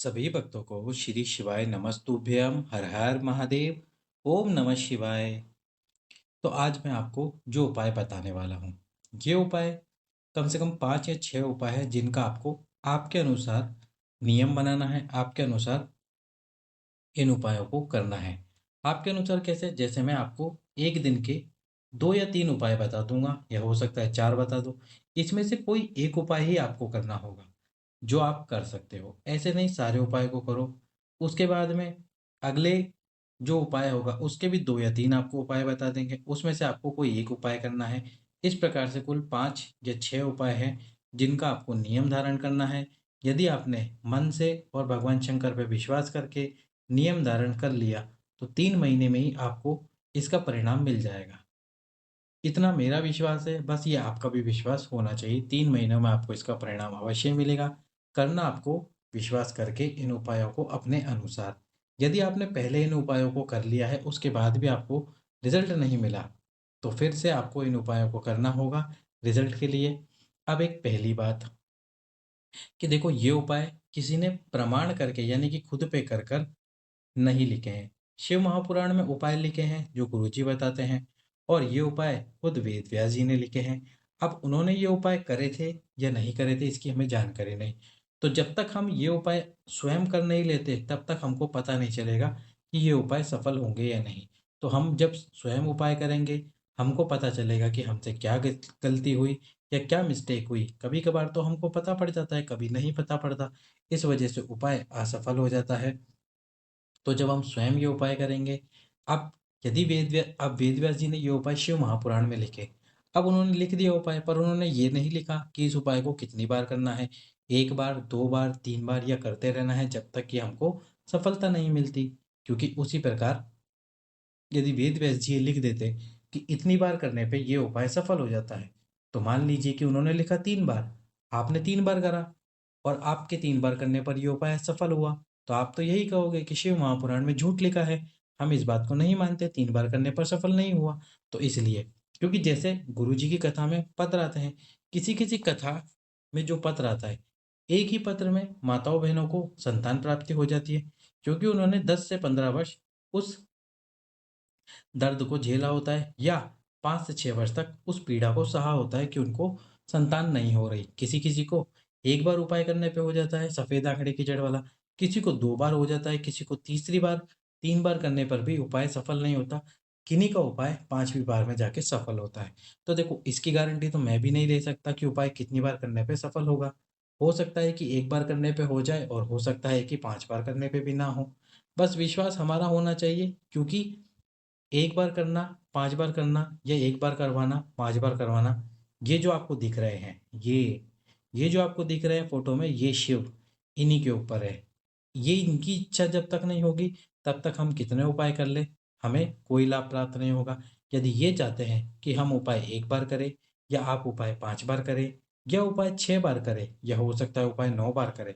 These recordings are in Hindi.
सभी भक्तों को श्री शिवाय नमस्तुभ्यम हर हर महादेव। ओम नमः शिवाय। तो आज मैं आपको जो उपाय बताने वाला हूँ, ये उपाय कम से कम 5 या 6 उपाय है जिनका आपको आपके अनुसार नियम बनाना है। आपके अनुसार इन उपायों को करना है। आपके अनुसार कैसे? जैसे मैं आपको एक दिन के 2 या 3 उपाय बता दूंगा, या हो सकता है 4 बता दूं। इसमें से कोई एक उपाय ही आपको करना होगा जो आप कर सकते हो। ऐसे नहीं सारे उपाय को करो। उसके बाद में अगले जो उपाय होगा उसके भी 2 या 3 आपको उपाय बता देंगे, उसमें से आपको कोई एक उपाय करना है। इस प्रकार से कुल 5 या 6 उपाय हैं जिनका आपको नियम धारण करना है। यदि आपने मन से और भगवान शंकर पे विश्वास करके नियम धारण कर लिया तो 3 महीने में ही आपको इसका परिणाम मिल जाएगा। इतना मेरा विश्वास है, बस ये आपका भी विश्वास होना चाहिए। 3 महीनों में आपको इसका परिणाम अवश्य मिलेगा। करना आपको विश्वास करके इन उपायों को अपने अनुसार। यदि आपने पहले इन उपायों को कर लिया है, उसके बाद भी आपको रिज़ल्ट नहीं मिला, तो फिर से आपको इन उपायों को करना होगा रिज़ल्ट के लिए। अब एक पहली बात कि देखो, ये उपाय किसी ने प्रमाण करके यानी कि खुद पे कर कर नहीं लिखे हैं। शिव महापुराण में उपाय लिखे हैं जो गुरुजी बताते हैं, और ये उपाय खुद वेद व्यास जी ने लिखे हैं। अब उन्होंने ये उपाय करे थे या नहीं करे थे, इसकी हमें जानकारी नहीं। तो जब तक हम ये उपाय स्वयं कर नहीं लेते तब तक हमको पता नहीं चलेगा कि ये उपाय सफल होंगे या नहीं। तो हम जब स्वयं उपाय करेंगे, हमको पता चलेगा कि हमसे क्या गलती हुई या क्या मिस्टेक हुई। कभी कभार तो हमको पता पड़ जाता है, कभी नहीं पता पड़ता। इस वजह से उपाय असफल हो जाता है। तो जब हम स्वयं ये उपाय करेंगे, अब यदि अब वेद व्यास जी ने ये उपाय शिव महापुराण में लिखे। अब उन्होंने लिख दिया उपाय, पर उन्होंने ये नहीं लिखा कि इस उपाय को कितनी बार करना है। 1 बार, 2 बार, 3 बार या करते रहना है जब तक कि हमको सफलता नहीं मिलती। क्योंकि उसी प्रकार यदि वेद व्यास जी ये लिख देते कि इतनी बार करने पे ये उपाय सफल हो जाता है, तो मान लीजिए कि उन्होंने लिखा 3 बार, आपने 3 बार करा और आपके 3 बार करने पर ये उपाय सफल हुआ, तो आप तो यही कहोगे कि शिव महापुराण में झूठ लिखा है, हम इस बात को नहीं मानते, 3 बार करने पर सफल नहीं हुआ। तो इसलिए, क्योंकि जैसे गुरु जी की कथा में पत्र आते हैं, किसी-किसी कथा में जो पत्र आता है, एक ही पत्र में माताओं-बहनों को संतान प्राप्ति हो जाती है, क्योंकि उन्होंने 10 से 15 वर्ष उस दर्द को झेला होता है, या 5 से 6 वर्ष तक उस पीड़ा को सहा होता है कि उनको संतान नहीं हो रही। किसी-किसी को 1 बार उपाय करने पे हो जाता है सफ़ेद आँकड़े की जड़ वाला, किसी को 2 बार हो जाता है, किसी को तीसरी बार, 3 बार करने पर भी उपाय सफल नहीं होता। किन्हीं का उपाय 5वीं बार में जाके सफल होता है। तो देखो, इसकी गारंटी तो मैं भी नहीं ले सकता कि उपाय कितनी बार करने पे सफल होगा। हो सकता है कि 1 बार करने पे हो जाए और हो सकता है कि 5 बार करने पे भी ना हो। बस विश्वास हमारा होना चाहिए, क्योंकि 1 बार करना, 5 बार करना या 1 बार करवाना, 5 बार करवाना, ये जो आपको दिख रहे हैं, ये जो आपको दिख रहे हैं फ़ोटो में, ये शिव, इन्हीं के ऊपर है। ये इनकी इच्छा जब तक नहीं होगी, तब तक हम कितने उपाय कर लें, हमें कोई लाभ प्राप्त नहीं होगा। यदि ये चाहते हैं कि हम उपाय 1 बार करें, या आप उपाय 5 बार करें, या उपाय 6 बार करें, या हो सकता है उपाय 9 बार करें,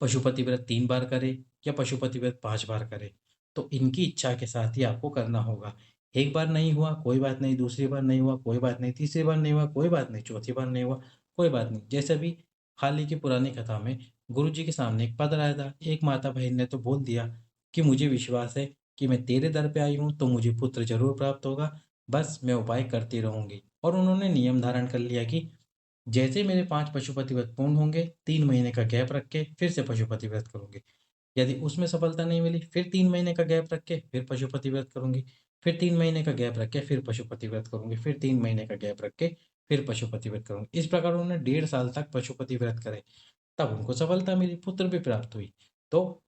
पशुपति व्रत 3 बार करे या पशुपति व्रत 5 बार करे, तो इनकी इच्छा के साथ ही आपको करना होगा। एक बार नहीं हुआ, कोई बात नहीं, दूसरी बार नहीं हुआ, कोई बात नहीं, तीसरी बार नहीं हुआ, कोई बात नहीं, चौथी बार नहीं हुआ, कोई बात नहीं। जैसे अभी हाल ही की पुरानी कथा में गुरुजी के सामने एक पत्र आया था। एक माता बहन ने तो बोल दिया कि मुझे विश्वास है कि मैं तेरे दर पे आई हूँ तो मुझे पुत्र ज़रूर प्राप्त होगा, बस मैं उपाय करती रहूँगी। और उन्होंने नियम धारण कर लिया कि जैसे ही मेरे 5 पशुपति व्रत पूर्ण होंगे, 3 महीने का गैप रख के फिर से पशुपति व्रत करूँगी। यदि उसमें सफलता नहीं मिली, फिर 3 महीने का गैप रख के फिर पशुपति व्रत करूँगी। फिर 3 महीने का गैप रख के फिर पशुपति व्रत करूँगी। फिर 3 महीने का गैप रख के फिर पशुपति व्रत करूँगी। इस प्रकार उन्होंने 1.5 साल तक पशुपति व्रत करे, तब उनको सफलता मिली, पुत्र भी प्राप्त हुई। तो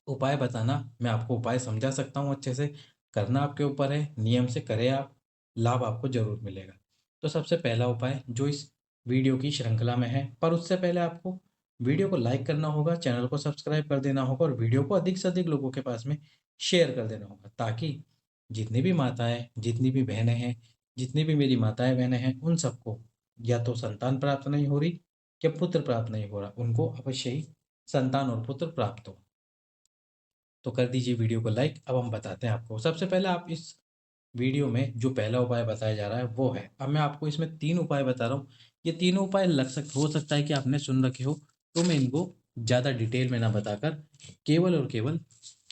उपाय बताना, मैं आपको उपाय समझा सकता हूँ अच्छे से, करना आपके ऊपर है, नियम से करें आप, लाभ आपको ज़रूर मिलेगा। तो सबसे पहला उपाय जो इस वीडियो की श्रृंखला में है, पर उससे पहले आपको वीडियो को लाइक करना होगा, चैनल को सब्सक्राइब कर देना होगा और वीडियो को अधिक से अधिक लोगों के पास में शेयर कर देना होगा, ताकि जितनी भी माताएँ, जितनी भी बहनें हैं, जितनी भी मेरी माताएँ-बहनें हैं, उन सबको या तो संतान प्राप्त नहीं हो रही या पुत्र प्राप्त नहीं हो रहा, उनको अवश्य ही संतान और पुत्र प्राप्त हो। तो कर दीजिए वीडियो को लाइक। अब हम बताते हैं आपको। सबसे पहले आप इस वीडियो में जो पहला उपाय बताया जा रहा है वो है, अब मैं आपको इसमें 3 उपाय बता रहा हूँ। ये तीनों उपाय लग सक हो सकता है कि आपने सुन रखे हो, तो मैं इनको ज़्यादा डिटेल में ना बताकर केवल और केवल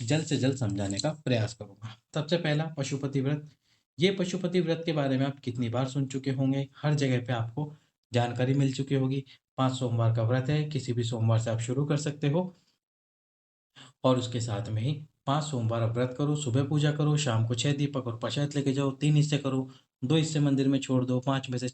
जल्द से जल्द समझाने का प्रयास करूँगा। सबसे पहला पशुपति व्रत। ये पशुपति व्रत के बारे में आप कितनी बार सुन चुके होंगे, हर जगह पे आपको जानकारी मिल चुकी होगी। 5 सोमवार का व्रत है, किसी भी सोमवार से आप शुरू कर सकते हो और उसके साथ में ही 5 सोमवार आप व्रत करो, सुबह पूजा करो, शाम को 6 दीपक और प्रसाद लेके जाओ, 3 हिस्से करो, 2 हिस्से मंदिर में छोड़ दो, 5 में से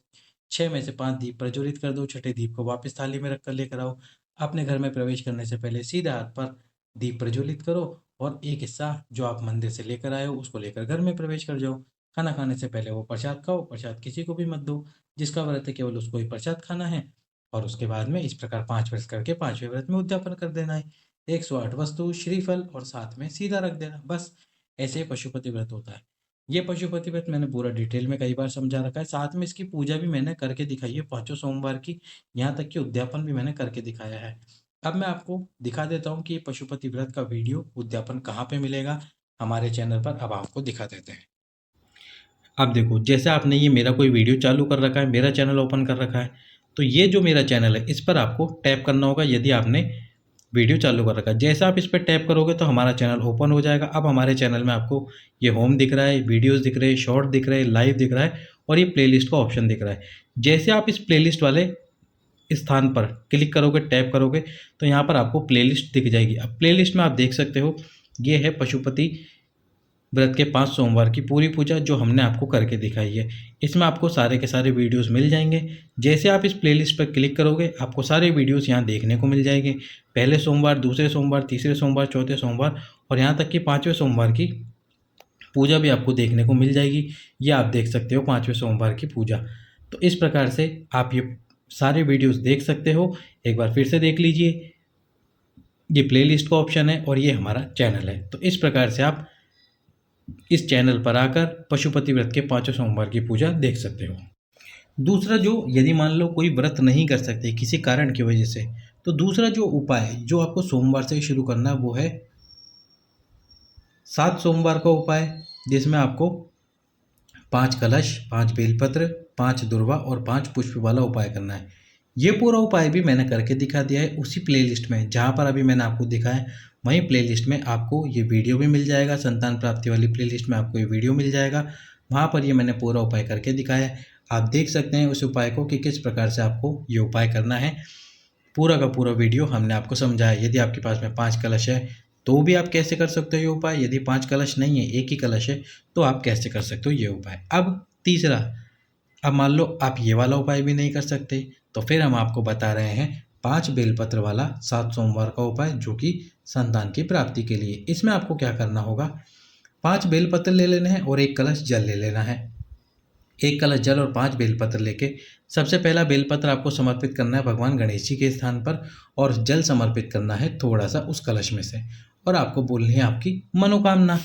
6 में से 5 दीप प्रज्वलित कर दो, छठे दीप को वापस थाली में रख कर लेकर आओ। अपने घर में प्रवेश करने से पहले सीधा हाथ पर दीप प्रज्वलित करो और एक हिस्सा जो आप मंदिर से लेकर आए हो उसको लेकर घर में प्रवेश कर जाओ। खाना खाने से पहले वो प्रसाद खाओ, प्रसाद किसी को भी मत दो, जिसका व्रत है केवल उसको ही प्रसाद खाना है और उसके बाद में इस प्रकार 5 व्रत करके 5वें व्रत में उद्यापन कर देना है। 108 वस्तु, श्रीफल और साथ में सीधा रख देना, बस ऐसे ही पशुपति व्रत होता है। ये पशुपति व्रत मैंने पूरा डिटेल में कई बार समझा रखा है, साथ में इसकी पूजा भी मैंने करके दिखाई है पाँचों सोमवार की, यहाँ तक कि उद्यापन भी मैंने करके दिखाया है। अब मैं आपको दिखा देता हूँ कि ये पशुपति व्रत का वीडियो उद्यापन कहाँ पे मिलेगा हमारे चैनल पर, अब आपको दिखा देते हैं। अब देखो, जैसे आपने ये मेरा कोई वीडियो चालू कर रखा है, मेरा चैनल ओपन कर रखा है, तो ये जो मेरा चैनल है इस पर आपको टैप करना होगा यदि आपने वीडियो चालू कर रखा है। जैसे आप इस पर टैप करोगे तो हमारा चैनल ओपन हो जाएगा। अब हमारे चैनल में आपको ये होम दिख रहा है, वीडियोस दिख रहे हैं, शॉर्ट दिख रहे हैं, लाइव दिख रहा है और ये प्लेलिस्ट का ऑप्शन दिख रहा है। जैसे आप इस प्लेलिस्ट वाले स्थान पर क्लिक करोगे, टैप करोगे, तो यहाँ पर आपको प्लेलिस्ट दिख जाएगी। अब प्लेलिस्ट में आप देख सकते हो ये है पशुपति व्रत के 5 सोमवार की पूरी पूजा जो हमने आपको करके दिखाई है। इसमें आपको सारे के सारे वीडियोस मिल जाएंगे। जैसे आप इस प्लेलिस्ट पर क्लिक करोगे आपको सारे वीडियोस यहाँ देखने को मिल जाएंगे। पहले सोमवार, दूसरे सोमवार, तीसरे सोमवार, चौथे सोमवार और यहाँ तक कि 5वें सोमवार की पूजा भी आपको देखने को मिल जाएगी। ये आप देख सकते हो 5वें सोमवार की पूजा। तो इस प्रकार से आप ये सारे वीडियोस देख सकते हो। एक बार फिर से देख लीजिए, ये प्लेलिस्ट का ऑप्शन है और ये हमारा चैनल है। तो इस प्रकार से आप इस चैनल पर आकर पशुपति व्रत के 5 सोमवार की पूजा देख सकते हो। दूसरा, जो यदि मान लो कोई व्रत नहीं कर सकते किसी कारण की वजह से, तो दूसरा जो उपाय जो आपको सोमवार से शुरू करना है वो है 7 सोमवार का उपाय, जिसमें आपको 5 कलश, 5 बेलपत्र, 5 दुर्वा और 5 पुष्प वाला उपाय करना है। ये पूरा उपाय भी मैंने करके दिखा दिया है उसी प्लेलिस्ट में, जहाँ पर अभी मैंने आपको दिखाया वहीं प्लेलिस्ट में आपको ये वीडियो भी मिल जाएगा। संतान प्राप्ति वाली प्लेलिस्ट में आपको ये वीडियो मिल जाएगा, वहाँ पर ये मैंने पूरा उपाय करके दिखाया है। आप देख सकते हैं उस उपाय को कि किस प्रकार से आपको ये उपाय करना है। पूरा का पूरा वीडियो हमने आपको समझाया। यदि आपके पास में 5 कलश है तो भी आप कैसे कर सकते हो ये उपाय, यदि 5 कलश नहीं है, एक ही कलश है, तो आप कैसे कर सकते हो ये उपाय। अब तीसरा, अब मान लो आप ये वाला उपाय भी नहीं कर सकते, तो फिर हम आपको बता रहे हैं 5 बेलपत्र वाला 7 सोमवार का उपाय, जो कि संतान की प्राप्ति के लिए। इसमें आपको क्या करना होगा, 5 बेलपत्र ले लेने हैं और 1 कलश जल ले लेना है। 1 कलश जल और 5 बेलपत्र लेके सबसे पहला बेलपत्र आपको समर्पित करना है भगवान गणेश जी के स्थान पर और जल समर्पित करना है थोड़ा सा उस कलश में से और आपको बोलनी है आपकी मनोकामना।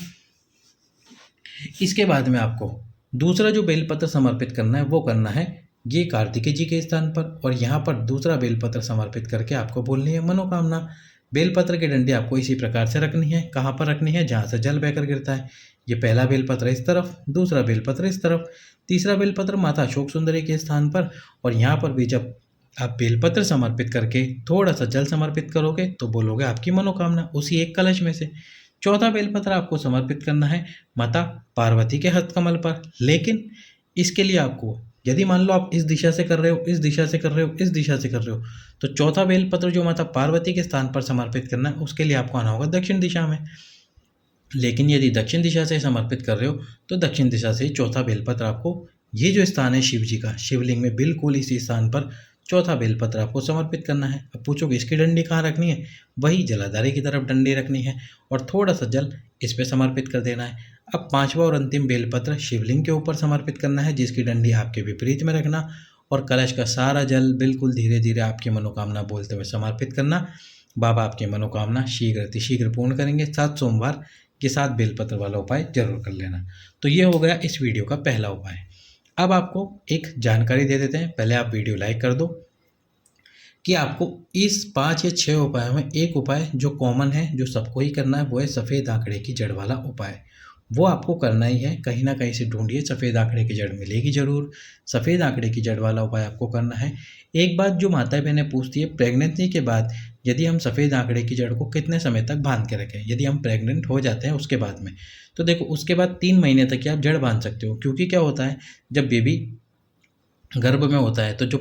इसके बाद में आपको दूसरा जो बेलपत्र समर्पित करना है वो करना है ये कार्तिकेय जी के स्थान पर और यहाँ पर दूसरा बेलपत्र समर्पित करके आपको बोलनी है मनोकामना। बेलपत्र की डंडी आपको इसी प्रकार से रखनी है। कहाँ पर रखनी है, जहाँ से जल बहकर गिरता है। ये पहला बेलपत्र इस तरफ, दूसरा बेलपत्र इस तरफ, तीसरा बेलपत्र माता अशोक सुंदरी के स्थान पर और यहाँ पर भी जब आप बेलपत्र समर्पित करके थोड़ा सा जल समर्पित करोगे तो बोलोगे आपकी मनोकामना उसी एक कलश में से। चौथा बेलपत्र आपको समर्पित करना है माता पार्वती के हस्तकमल पर, लेकिन इसके लिए आपको यदि मान लो आप इस दिशा से कर रहे हो, इस दिशा से कर रहे हो, इस दिशा से कर रहे हो, तो चौथा बेलपत्र जो माता पार्वती के स्थान पर समर्पित करना है उसके लिए आपको आना होगा दक्षिण दिशा में। लेकिन यदि दक्षिण दिशा से समर्पित कर रहे हो तो दक्षिण दिशा से चौथा बेलपत्र आपको, ये जो स्थान है शिव जी का, शिवलिंग में बिल्कुल इसी स्थान पर चौथा बेलपत्र आपको समर्पित करना है। अब पूछोगे इसकी डंडी कहाँ रखनी है, वही जलाधारी की तरफ डंडी रखनी है और थोड़ा सा जल इस पर समर्पित कर देना है। अब 5वां और अंतिम बेलपत्र शिवलिंग के ऊपर समर्पित करना है, जिसकी डंडी आपके विपरीत में रखना और कलश का सारा जल बिल्कुल धीरे धीरे आपकी मनोकामना बोलते हुए समर्पित करना। बाबा आपकी मनोकामना शीघ्र अतिशीघ्र पूर्ण करेंगे। 7 सोमवार के साथ बेलपत्र वाला उपाय जरूर कर लेना। तो ये हो गया इस वीडियो का पहला उपाय। अब आपको एक जानकारी दे देते हैं, पहले आप वीडियो लाइक कर दो, कि आपको इस 5 या 6 उपायों में एक उपाय जो कॉमन है, जो सबको ही करना है, वो है सफ़ेद आंकड़े की जड़ वाला उपाय। वो आपको करना ही है, कहीं ना कहीं से ढूंढिए, सफ़ेद आंकड़े की जड़ मिलेगी ज़रूर। सफ़ेद आंकड़े की जड़ वाला उपाय आपको करना है। एक बात जो माता बहनें पूछती है, प्रेगनेंसी के बाद यदि हम सफ़ेद आंकड़े की जड़ को कितने समय तक बांध के रखें, यदि हम प्रेग्नेंट हो जाते हैं उसके बाद में। तो देखो उसके बाद 3 महीने तक ही आप जड़ बांध सकते हो, क्योंकि क्या होता है जब बेबी गर्भ में होता है तो जो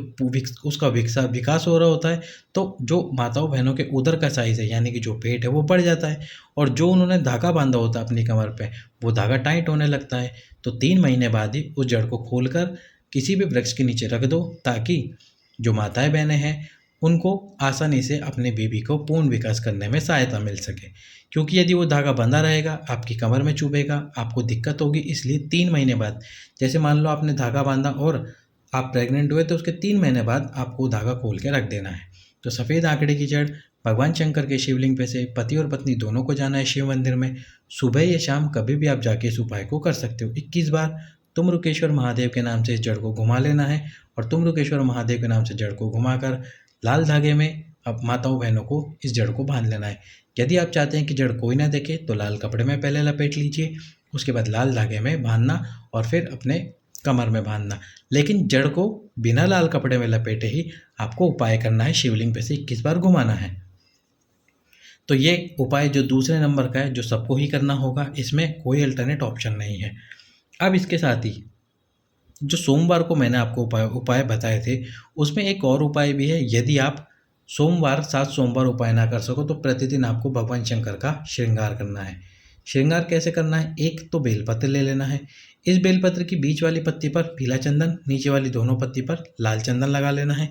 उसका विकास हो रहा होता है, तो जो माताओं बहनों के उदर का साइज़ है यानी कि जो पेट है वो बढ़ जाता है, और जो उन्होंने धागा बांधा होता है अपनी कमर पे वो धागा टाइट होने लगता है। तो 3 महीने बाद ही उस जड़ को खोलकर किसी भी वृक्ष के नीचे रख दो, ताकि जो माताएं बहनें हैं उनको आसानी से अपने बेबी को पूर्ण विकास करने में सहायता मिल सके। क्योंकि यदि वो धागा बंधा रहेगा आपकी कमर में चुभेगा, आपको दिक्कत होगी। इसलिए 3 महीने बाद, जैसे मान लो आपने धागा बांधा और आप प्रेग्नेंट हुए, तो उसके 3 महीने बाद आपको धागा खोल के रख देना है। तो सफ़ेद आंकड़े की जड़ भगवान शंकर के शिवलिंग पे से पति और पत्नी दोनों को जाना है शिव मंदिर में। सुबह या शाम कभी भी आप जाके इस उपाय को कर सकते हो। 21 बार तुम्रुकेश्वर महादेव के नाम से इस जड़ को घुमा लेना है, और तुम्रुकेश्वर महादेव के नाम से जड़ को घुमाकर लाल धागे में अब माताओं बहनों को इस जड़ को बांध लेना है। यदि आप चाहते हैं कि जड़ कोई ना देखे तो लाल कपड़े में पहले लपेट लीजिए, उसके बाद लाल धागे में बांधना और फिर अपने कमर में बांधना। लेकिन जड़ को बिना लाल कपड़े में लपेटे ही आपको उपाय करना है, शिवलिंग पे से 21 बार घुमाना है। तो ये उपाय जो दूसरे नंबर का है, जो सबको ही करना होगा, इसमें कोई अल्टरनेट ऑप्शन नहीं है। अब इसके साथ ही जो सोमवार को मैंने आपको उपाय बताए थे, उसमें एक और उपाय भी है। यदि आप 7 सोमवार उपाय ना कर सको तो प्रतिदिन आपको भगवान शंकर का श्रृंगार करना है। श्रृंगार कैसे करना है? एक तो बेलपत्र ले लेना है। इस बेलपत्र की बीच वाली पत्ती पर पीला चंदन, नीचे वाली दोनों पत्ती पर लाल चंदन लगा लेना है,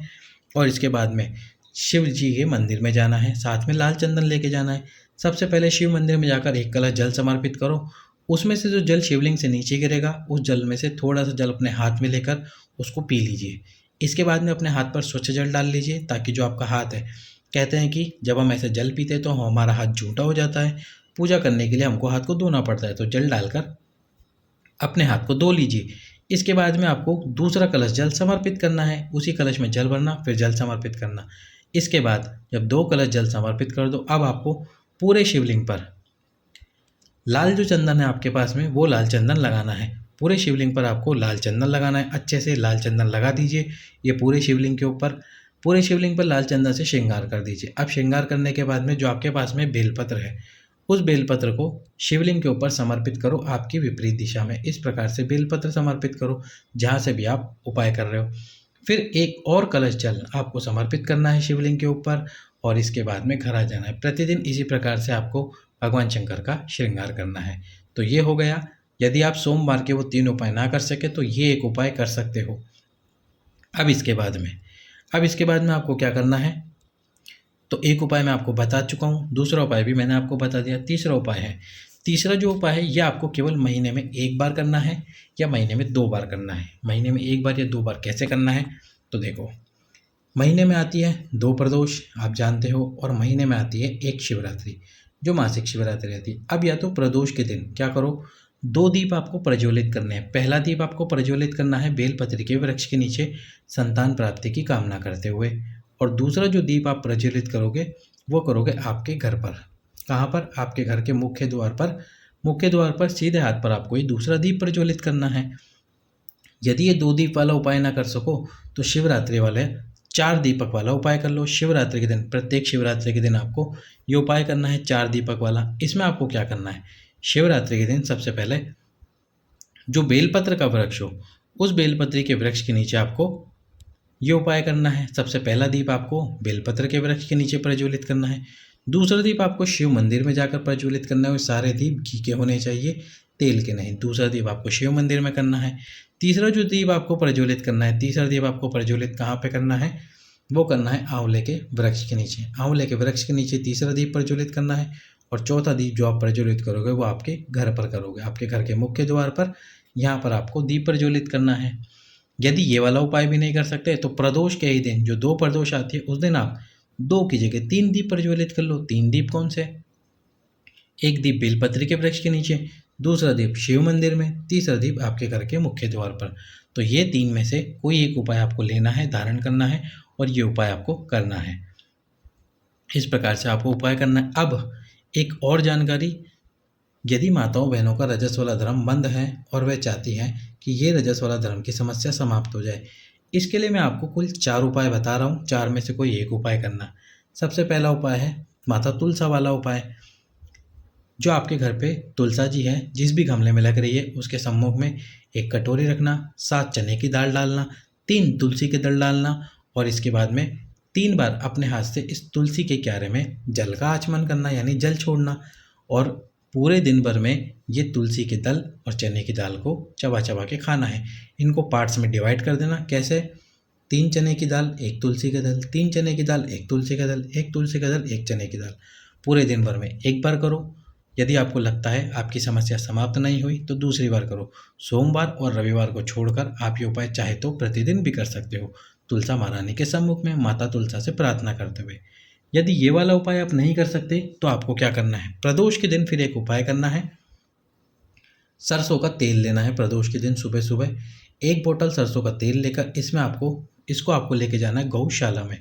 और इसके बाद में शिव जी के मंदिर में जाना है, साथ में लाल चंदन लेके जाना है। सबसे पहले शिव मंदिर में जाकर एक कलश जल समर्पित करो। उसमें से जो जल शिवलिंग से नीचे गिरेगा, उस जल में से थोड़ा सा जल अपने हाथ में लेकर उसको पी लीजिए। इसके बाद में अपने हाथ पर स्वच्छ जल डाल लीजिए, ताकि जो आपका हाथ है, कहते हैं कि जब हम ऐसे जल पीते हैं तो हमारा हाथ झूठा हो जाता है, पूजा करने के लिए हमको हाथ को धोना पड़ता है। तो जल डालकर अपने हाथ को धो लीजिए। इसके बाद में आपको दूसरा कलश जल समर्पित करना है, उसी कलश में जल भरना, फिर जल समर्पित करना। इसके बाद जब 2 कलश जल समर्पित कर दो, अब आपको पूरे शिवलिंग पर लाल जो चंदन है आपके पास में, वो लाल चंदन लगाना है। पूरे शिवलिंग पर आपको लाल चंदन लगाना है, अच्छे से लाल चंदन लगा दीजिए। ये पूरे शिवलिंग के ऊपर, पूरे शिवलिंग पर लाल चंदन से श्रृंगार कर दीजिए। अब श्रृंगार करने के बाद में जो आपके पास में बेलपत्र है, उस बेलपत्र को शिवलिंग के ऊपर समर्पित करो आपकी विपरीत दिशा में। इस प्रकार से बेलपत्र समर्पित करो जहाँ से भी आप उपाय कर रहे हो। फिर एक और कलश जल आपको समर्पित करना है शिवलिंग के ऊपर, और इसके बाद में घर आ जाना है। प्रतिदिन इसी प्रकार से आपको भगवान शंकर का श्रृंगार करना है। तो ये हो गया। यदि आप सोमवार के वो 3 उपाय ना कर सके तो ये एक उपाय कर सकते हो। अब इसके बाद में आपको क्या करना है? तो एक उपाय मैं आपको बता चुका हूँ, दूसरा उपाय भी मैंने आपको बता दिया। तीसरा जो उपाय है, ये आपको केवल महीने में 1 बार करना है या महीने में 2 बार करना है। महीने में 1 बार या 2 बार कैसे करना है? तो देखो, महीने में आती है 2 प्रदोष, आप जानते हो, और महीने में आती है एक शिवरात्रि, जो मासिक शिवरात्रि रहती है। अब या तो प्रदोष के दिन क्या करो, 2 दीप आपको प्रज्वलित करने हैं। पहला दीप आपको प्रज्वलित करना है बेलपत्र के वृक्ष के नीचे, संतान प्राप्ति की कामना करते हुए, और दूसरा जो दीप आप प्रज्वलित करोगे वो करोगे आपके घर पर। कहाँ पर? आपके घर के मुख्य द्वार पर सीधे हाथ पर आपको ये दूसरा दीप प्रज्वलित करना है। यदि ये 2 दीप वाला उपाय ना कर सको तो शिवरात्रि वाले 4 दीपक वाला उपाय कर लो। शिवरात्रि के दिन, प्रत्येक शिवरात्रि के दिन आपको ये उपाय करना है 4 दीपक वाला। इसमें आपको क्या करना है? शिवरात्रि के दिन सबसे पहले जो बेलपत्र का वृक्ष हो, उस बेलपत्री के वृक्ष के नीचे आपको ये उपाय करना है। सबसे पहला दीप आपको बेलपत्र के वृक्ष के नीचे प्रज्वलित करना है। दूसरा दीप आपको शिव मंदिर में जाकर प्रज्वलित करना है, और सारे दीप घी के होने चाहिए, तेल के नहीं। दूसरा दीप आपको शिव मंदिर में करना है। तीसरा दीप आपको प्रज्वलित कहाँ पे करना है? वो करना है आंवले के वृक्ष के नीचे। आंवले के वृक्ष के नीचे तीसरा दीप प्रज्वलित करना है, और चौथा दीप जो आप प्रज्वलित करोगे वो आपके घर पर करोगे, आपके घर के मुख्य द्वार पर। यहाँ पर आपको दीप प्रज्वलित करना है। यदि ये वाला उपाय भी नहीं कर सकते तो प्रदोष के ही दिन, जो 2 प्रदोष आती है, उस दिन आप 2 की जगह 3 दीप प्रज्वलित कर लो। 3 दीप कौन से? एक दीप बेलपत्री के वृक्ष के नीचे, दूसरा दीप शिव मंदिर में, तीसरा दीप आपके घर के मुख्य द्वार पर। तो ये 3 में से कोई एक उपाय आपको लेना है, धारण करना है, और ये उपाय आपको करना है। इस प्रकार से आपको उपाय करना है। अब एक और जानकारी, यदि माताओं बहनों का रजस वाला धर्म बंद है और वह चाहती हैं कि ये रजस वाला धर्म की समस्या समाप्त हो जाए, इसके लिए मैं आपको कुल 4 उपाय बता रहा हूँ। 4 में से कोई एक उपाय करना। सबसे पहला उपाय है माता तुलसा वाला उपाय। जो आपके घर पे तुलसा जी है, जिस भी गमले में लग रही है, उसके सम्मुख में एक कटोरी रखना, 7 चने की दाल डालना, 3 तुलसी के दल डालना और इसके बाद में 3 बार अपने हाथ से इस तुलसी के क्यारे में जल का आचमन करना, यानी जल छोड़ना। और पूरे दिन भर में ये तुलसी के दल और चने की दाल को चबा चबा के खाना है। इनको पार्ट्स में डिवाइड कर देना। कैसे? 3 चने की दाल, 1 तुलसी का दल, 3 चने की दाल, 1 तुलसी का दल, 1 तुलसी का दल, 1 चने की दाल। पूरे दिन भर में एक बार करो। यदि आपको लगता है आपकी समस्या समाप्त नहीं हुई तो दूसरी बार करो। सोमवार और रविवार को छोड़कर आप ये उपाय चाहे तो प्रतिदिन भी कर सकते हो, तुलसा महारानी के सम्मुख में माता तुलसा से प्रार्थना करते हुए। यदि ये वाला उपाय आप नहीं कर सकते तो आपको क्या करना है, प्रदोष के दिन फिर एक उपाय करना है। सरसों का तेल लेना है। प्रदोष के दिन सुबह सुबह 1 बोतल सरसों का तेल लेकर इसको आपको लेके जाना है गौशाला में।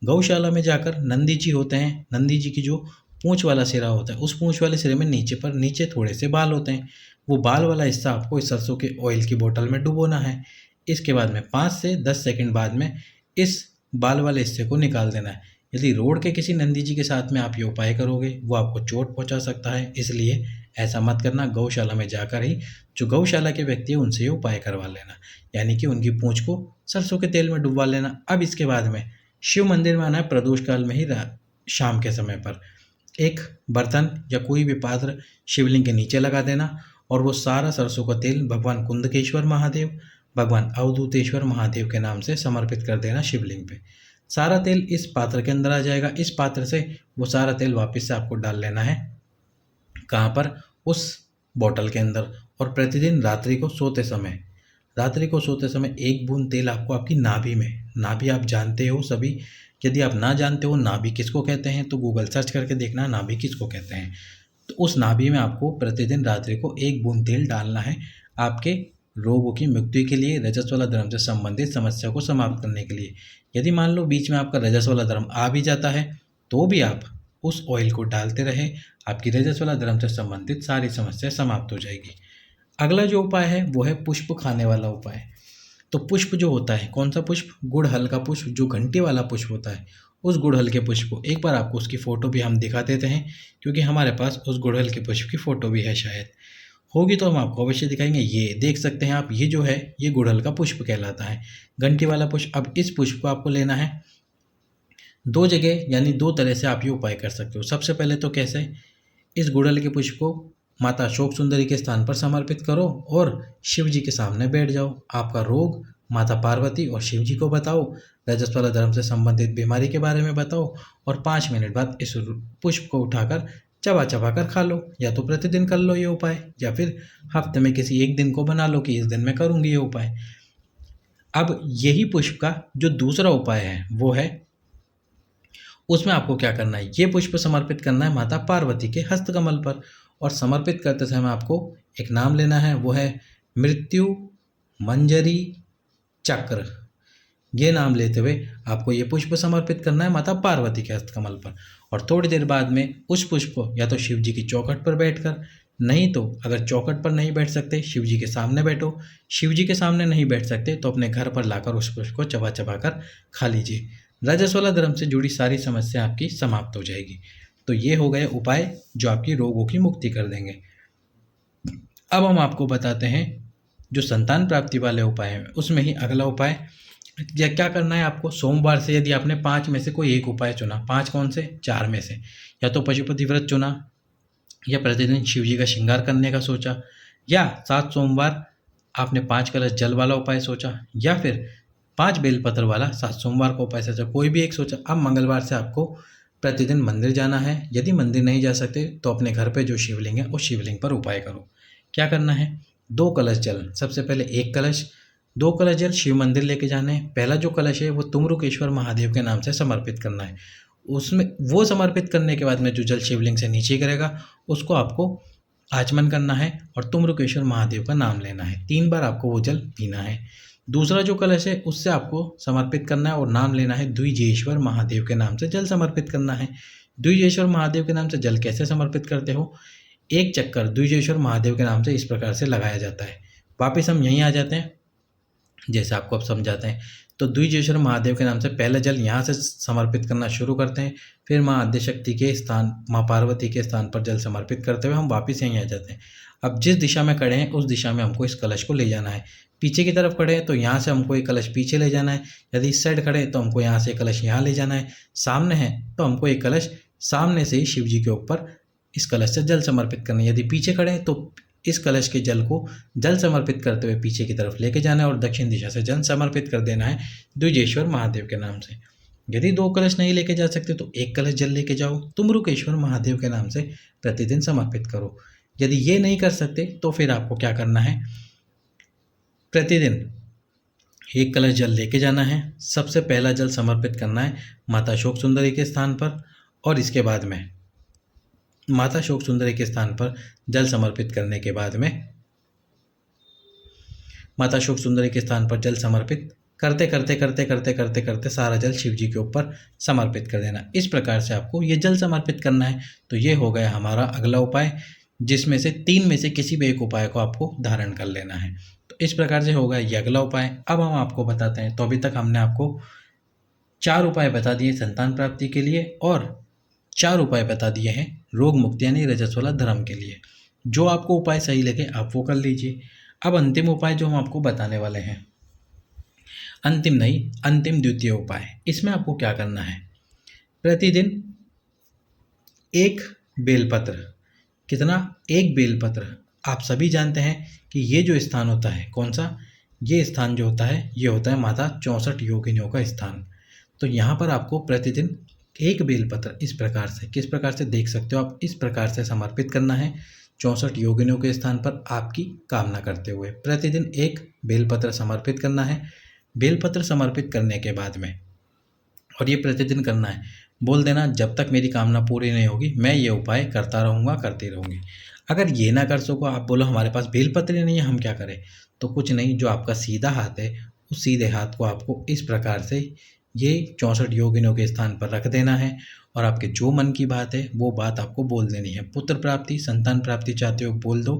गौशाला में जाकर नंदी जी होते हैं, नंदी जी की जो पूंछ वाला सिरा होता है, उस पूंछ वाले सिरे में नीचे थोड़े से बाल होते हैं, वो बाल वाला हिस्सा आपको इस सरसों के ऑयल की बोतल में डुबोना है। इसके बाद में 5 से 10 सेकंड बाद में इस बाल वाले हिस्से को निकाल देना है। यदि रोड के किसी नंदी जी के साथ में आप ये उपाय करोगे, वो आपको चोट पहुंचा सकता है, इसलिए ऐसा मत करना। गौशाला में जाकर ही जो गौशाला के व्यक्ति है उनसे ये उपाय करवा लेना, यानी कि उनकी पूंछ को सरसों के तेल में डुबवा लेना। अब इसके बाद में शिव मंदिर में आना है प्रदोष काल में ही, शाम के समय पर एक बर्तन या कोई भी पात्र शिवलिंग के नीचे लगा देना और वो सारा सरसों का तेल भगवान कुंदकेश्वर महादेव, भगवान अवधूतेश्वर महादेव के नाम से समर्पित कर देना शिवलिंग पे। सारा तेल इस पात्र के अंदर आ जाएगा। इस पात्र से वो सारा तेल वापस से आपको डाल लेना है। कहाँ पर? उस बॉटल के अंदर। और प्रतिदिन रात्रि को सोते समय 1 बूंद तेल आपको आपकी नाभि में, नाभि आप जानते हो सभी, यदि आप ना जानते हो नाभि किसको कहते हैं तो गूगल सर्च करके देखना नाभि किसको कहते हैं। तो उस नाभि में आपको प्रतिदिन रात्रि को 1 बूंद तेल डालना है, आपके रोगों की मुक्ति के लिए, रजस वाला धर्म से संबंधित समस्या को समाप्त करने के लिए। यदि मान लो बीच में आपका रजस वाला धर्म आ भी जाता है तो भी आप उस ऑयल को डालते रहे, आपकी रजस वाला धर्म से संबंधित सारी समस्या समाप्त हो जाएगी। अगला जो उपाय है वो है पुष्प खाने वाला उपाय। तो पुष्प जो होता है, कौन सा पुष्प? गुड़हल का पुष्प, जो घंटी वाला पुष्प होता है, उस गुड़हल के पुष्प को एक बार आपको उसकी फ़ोटो भी हम दिखा देते हैं, क्योंकि हमारे पास उस गुड़हल के पुष्प की फ़ोटो भी है, शायद होगी तो हम आपको अवश्य दिखाएंगे। ये देख सकते हैं आप, ये जो है ये गुड़हल का पुष्प कहलाता है, घंटी वाला पुष्प। अब इस पुष्प को आपको लेना है 2 जगह, यानी 2 तरह से आप ये उपाय कर सकते हो। सबसे पहले तो कैसे? इस गुड़हल के पुष्प को माता अशोक सुंदरी के स्थान पर समर्पित करो और शिव जी के सामने बैठ जाओ। आपका रोग माता पार्वती और शिव जी को बताओ, रजस वाला धर्म से संबंधित बीमारी के बारे में बताओ और 5 मिनट बाद इस पुष्प को उठाकर चबा चबा कर खा लो। या तो प्रतिदिन कर लो ये उपाय, या फिर हफ्ते में किसी एक दिन को बना लो कि इस दिन मैं करूँगी ये उपाय। अब यही पुष्प का जो दूसरा उपाय है वो है, उसमें आपको क्या करना है, ये पुष्प समर्पित करना है माता पार्वती के हस्तकमल पर। और समर्पित करते समय आपको एक नाम लेना है, वो है मृत्यु मंजरी चक्र। ये नाम लेते हुए आपको ये पुष्प समर्पित करना है माता पार्वती के हस्तकमल पर। और थोड़ी देर बाद में उस पुष्प को या तो शिव जी की चौखट पर बैठकर, नहीं तो अगर चौखट पर नहीं बैठ सकते शिव जी के सामने बैठो, शिव जी के सामने नहीं बैठ सकते तो अपने घर पर लाकर उस पुष्प को चबा चबा कर खा लीजिए। रजस वाला धर्म से जुड़ी सारी समस्या आपकी समाप्त हो जाएगी। तो ये हो गए उपाय जो आपकी रोगों की मुक्ति कर देंगे। अब हम आपको बताते हैं जो संतान प्राप्ति वाले उपाय हैं, उसमें ही अगला उपाय क्या करना है आपको। सोमवार से यदि आपने 5 में से कोई एक उपाय चुना, 5 कौन से? 4 में से, या तो पशुपति व्रत चुना, या प्रतिदिन शिव जी का श्रृंगार करने का सोचा, या 7 सोमवार आपने 5 कलश जल वाला उपाय सोचा, या फिर 5 बेलपत्र वाला 7 सोमवार को उपाय सोचा, कोई भी एक सोचा। अब मंगलवार से आपको प्रतिदिन मंदिर जाना है। यदि मंदिर नहीं जा सकते तो अपने घर पे जो शिवलिंग है उस शिवलिंग पर उपाय करो। क्या करना है? 2 कलश जल, सबसे पहले 1 कलश, 2 कलश जल शिव मंदिर लेके जाने हैं। पहला जो कलश है वो तुमरुकेश्वर महादेव के नाम से समर्पित करना है। उसमें वो समर्पित करने के बाद में जो जल शिवलिंग से नीचे गिरेगा उसको आपको आचमन करना है और तुमरुकेश्वर महादेव का नाम लेना है। 3 बार आपको वो जल पीना है। दूसरा जो कलश है उससे आपको समर्पित करना है और नाम लेना है द्विजेश्वर महादेव के नाम से जल समर्पित करना है। द्विजेश्वर महादेव के नाम से जल कैसे समर्पित करते हो? 1 चक्कर द्विजेश्वर महादेव के नाम से इस प्रकार से लगाया जाता है। वापस हम यहीं आ जाते हैं, जैसे आपको अब समझाते हैं। तो द्विजेश्वर महादेव के नाम से पहले जल यहाँ से समर्पित करना शुरू करते हैं, फिर माँ आद्यशक्ति के स्थान, माँ पार्वती के स्थान पर जल समर्पित करते हुए हम वापस यहीं आ जाते हैं। अब जिस दिशा में खड़े हैं उस दिशा में हमको इस कलश को ले जाना है। पीछे की तरफ खड़े हैं तो यहाँ से हमको ये कलश पीछे ले जाना है, यदि इस साइड खड़े हैं तो हमको यहाँ से कलश यहाँ ले जाना है, सामने है तो हमको ये कलश सामने से ही शिव जी के ऊपर इस कलश से जल समर्पित करना है। यदि पीछे खड़े हैं तो इस कलश के जल को जल समर्पित करते हुए पीछे की तरफ लेके जाना है और दक्षिण दिशा से जल समर्पित कर देना है द्विजेश्वर महादेव के नाम से। यदि 2 कलश नहीं लेके जा सकते तो 1 कलश जल लेके जाओ, तुमरुकेश्वर महादेव के नाम से प्रतिदिन समर्पित करो। यदि ये नहीं कर सकते तो फिर आपको क्या करना है, प्रतिदिन 1 कलश जल लेके जाना है। सबसे पहला जल समर्पित करना है माता शोक सुंदरी के स्थान पर, और इसके बाद में माता शोक सुंदरी के स्थान पर जल समर्पित करने के बाद में माता शोक सुंदरी के स्थान पर जल समर्पित करते करते करते करते करते करते सारा जल शिव जी के ऊपर समर्पित कर देना। इस प्रकार से आपको ये जल समर्पित करना है। तो ये हो गया हमारा अगला उपाय, जिसमें से 3 में से किसी भी एक उपाय को आपको धारण कर लेना है। तो इस प्रकार से होगा ये अगला उपाय। अब हम आपको बताते हैं। तो अभी तक हमने आपको 4 उपाय बता दिए संतान प्राप्ति के लिए, और 4 उपाय बता दिए हैं रोग मुक्ति यानी रजस्वला धर्म के लिए। जो आपको उपाय सही लगे आप वो कर लीजिए। अब अंतिम उपाय जो हम आपको बताने वाले हैं, अंतिम नहीं, अंतिम द्वितीय उपाय। इसमें आपको क्या करना है, प्रतिदिन 1 बेलपत्र, कितना, 1 बेलपत्र। आप सभी जानते हैं कि ये जो स्थान होता है, कौन सा, ये स्थान जो होता है ये होता है माता 64 योगिनियों का स्थान। तो यहाँ पर आपको प्रतिदिन 1 बेलपत्र इस प्रकार से, किस प्रकार से देख सकते हो आप, इस प्रकार से समर्पित करना है 64 योगिनियों के स्थान पर आपकी कामना करते हुए। प्रतिदिन 1 बेलपत्र समर्पित करना है। बेलपत्र समर्पित करने के बाद में, और ये प्रतिदिन करना है, बोल देना जब तक मेरी कामना पूरी नहीं होगी मैं ये उपाय करता रहूँगा, करती रहूँगी। अगर ये ना कर सको, आप बोलो हमारे पास बेलपत्र नहीं है हम क्या करें, तो कुछ नहीं, जो आपका सीधा हाथ है उस सीधे हाथ को आपको इस प्रकार से ये 64 योगिनियों के स्थान पर रख देना है, और आपके जो मन की बात है वो बात आपको बोल देनी है। पुत्र प्राप्ति, संतान प्राप्ति चाहते हो बोल दो।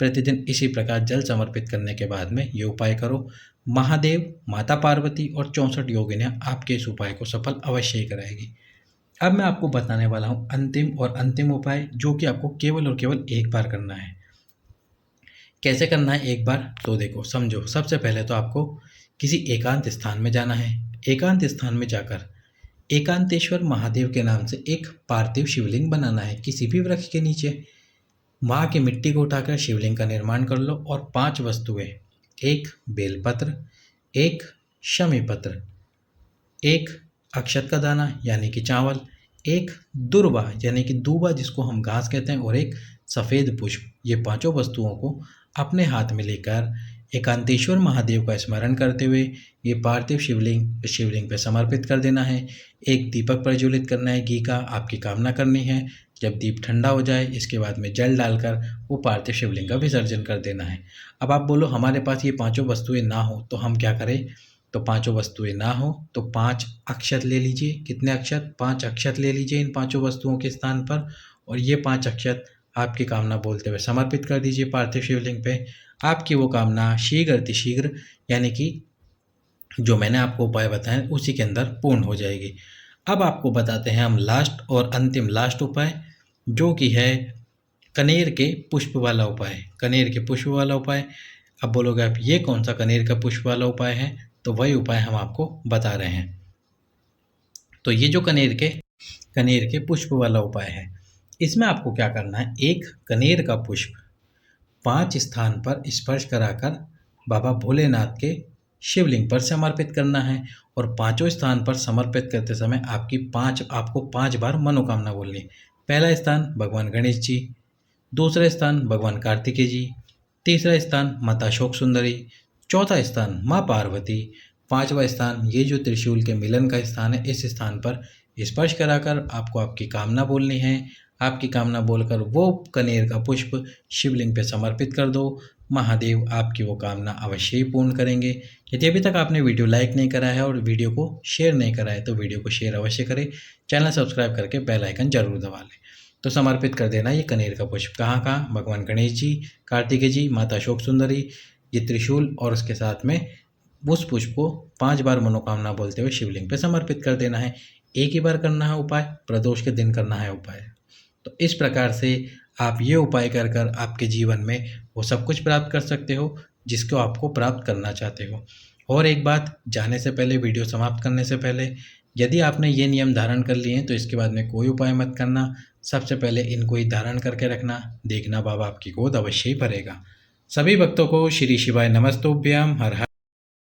प्रतिदिन इसी प्रकार जल समर्पित करने के बाद में ये उपाय करो। महादेव, माता पार्वती और 64 योगिनियाँ आपके इस उपाय को सफल अवश्य ही कराएगी। अब मैं आपको बताने वाला हूँ अंतिम और अंतिम उपाय, जो कि आपको केवल और केवल 1 बार करना है। कैसे करना है 1 बार, तो देखो समझो। सबसे पहले तो आपको किसी एकांत स्थान में जाना है। एकांत स्थान में जाकर एकांतेश्वर महादेव के नाम से एक पार्थिव शिवलिंग बनाना है किसी भी वृक्ष के नीचे। वहाँ की मिट्टी को उठाकर शिवलिंग का निर्माण कर लो, और 5 वस्तुएं, 1 बेलपत्र, 1 शमी पत्र, 1 अक्षत का दाना यानी कि चावल, 1 दुर्वा यानी कि दूबा जिसको हम घास कहते हैं, और 1 सफ़ेद पुष्प। ये 5 वस्तुओं को अपने हाथ में लेकर एकांतेश्वर महादेव का स्मरण करते हुए ये पार्थिव शिवलिंग पे समर्पित कर देना है। 1 दीपक प्रज्वलित करना है घी का, आपकी कामना करनी है। जब दीप ठंडा हो जाए इसके बाद में जल डालकर वो पार्थिव शिवलिंग का विसर्जन कर देना है। अब आप बोलो हमारे पास ये 5 वस्तुएं ना हो तो हम क्या करें, तो 5 वस्तुएं ना हो तो 5 अक्षत ले लीजिए। कितने अक्षत, 5 अक्षत ले लीजिए इन 5 वस्तुओं के स्थान पर, और ये 5 अक्षत आपकी कामना बोलते हुए समर्पित कर दीजिए पार्थिव शिवलिंग पे। आपकी वो कामना शीघ्र अतिशीघ्र, यानी कि जो मैंने आपको उपाय बताए उसी के अंदर पूर्ण हो जाएगी। अब आपको बताते हैं हम लास्ट और अंतिम लास्ट उपाय, जो कि है कनेर के पुष्प वाला उपाय। कनेर के पुष्प वाला उपाय। अब बोलोगे आप ये कौन सा कनेर का पुष्प वाला उपाय है, तो वही उपाय हम आपको बता रहे हैं। तो ये जो कनेर के पुष्प वाला उपाय है, इसमें आपको क्या करना है, 1 कनेर का पुष्प 5 स्थान पर स्पर्श कराकर बाबा भोलेनाथ के शिवलिंग पर समर्पित करना है, और 5 स्थान पर समर्पित करते समय आपको 5 बार मनोकामना बोलनी है। पहला स्थान भगवान गणेश जी, दूसरा स्थान भगवान कार्तिकेय जी, तीसरा स्थान माता शोक सुंदरी, चौथा स्थान माँ पार्वती, 5वां स्थान ये जो त्रिशूल के मिलन का स्थान है, इस स्थान पर स्पर्श कराकर आपको आपकी कामना बोलनी है। आपकी कामना बोलकर वो कनेर का पुष्प शिवलिंग पे समर्पित कर दो। महादेव आपकी वो कामना अवश्य ही पूर्ण करेंगे। यदि अभी तक आपने वीडियो लाइक नहीं करा है और वीडियो को शेयर नहीं करा है तो वीडियो को शेयर अवश्य करें। चैनल सब्सक्राइब करके बेल आइकन जरूर दबा लें। तो समर्पित कर देना ये कनेर का पुष्प कहाँ कहाँ, भगवान गणेश जी, कार्तिकेय जी, माता शोक सुंदरी, ये त्रिशूल और उसके साथ में उस पुष्प को 5 बार मनोकामना बोलते हुए शिवलिंग पे समर्पित कर देना है। एक ही बार करना है उपाय, प्रदोष के दिन करना है उपाय। तो इस प्रकार से आप ये उपाय कर कर आपके जीवन में वो सब कुछ प्राप्त कर सकते हो जिसको आपको प्राप्त करना चाहते हो। और एक बात, जाने से पहले, वीडियो समाप्त करने से पहले, यदि आपने ये नियम धारण कर लिए हैं तो इसके बाद में कोई उपाय मत करना। सबसे पहले इनको ही धारण करके रखना, देखना बाबा आपकी गोद अवश्य ही भरेगा। सभी भक्तों को श्री शिवाय नमस्तुभ्यम। हर हर